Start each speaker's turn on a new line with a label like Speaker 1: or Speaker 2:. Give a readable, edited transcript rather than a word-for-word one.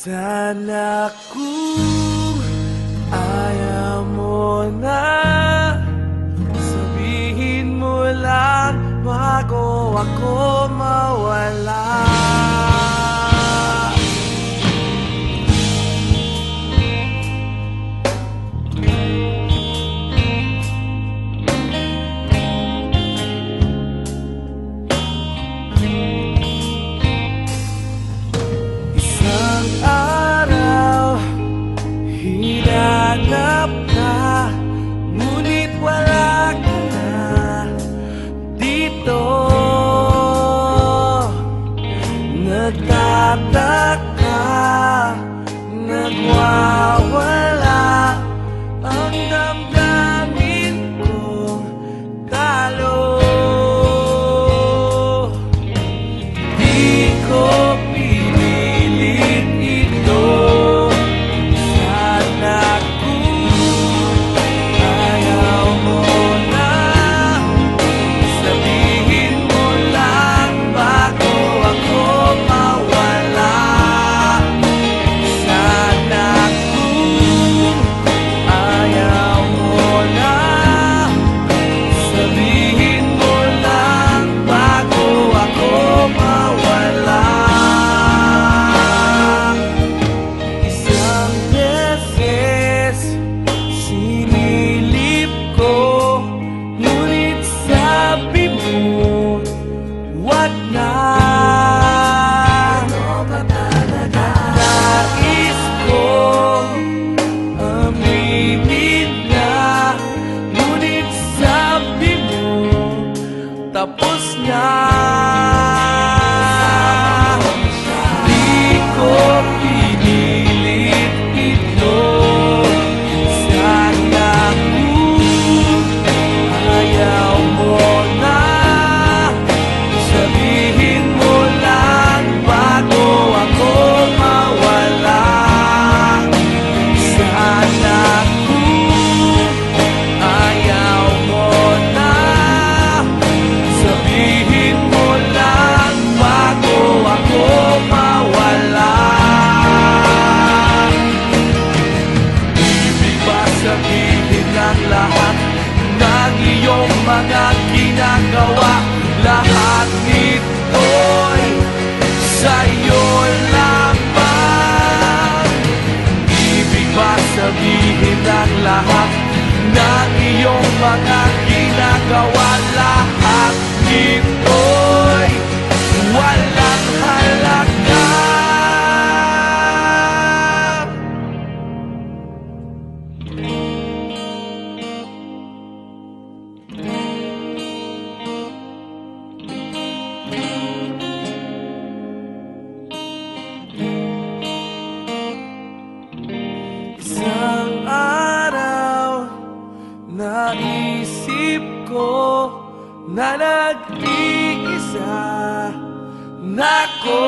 Speaker 1: Sana kung ayaw mo na, sabihin mo lang bago ako mawala. Hinanap ka, ngunit wala ka na dito. Nagtataka, nagwawala ang damdamin kong talo. Di ko pinilit ito. What na? Ano ba talaga? Nais kong aminin na, ngunit sabi mo tapos na. Di ko pinilit ito. Sana kung ayaw mo na, sabihin mo lang bago ako mawala. Sana kung ayaw mo na, sabihin mo lang bago ako mawala. Ibig ba sabihin ang lahat ng iyong mga ginagawa? Lahat nito'y sa'yo lamang. Ibig ba sabihin ang lahat ng iyong mga ginagawa? Lahat nito'y walang halaga. Isang araw, naisip ko na nag-iisa na ako.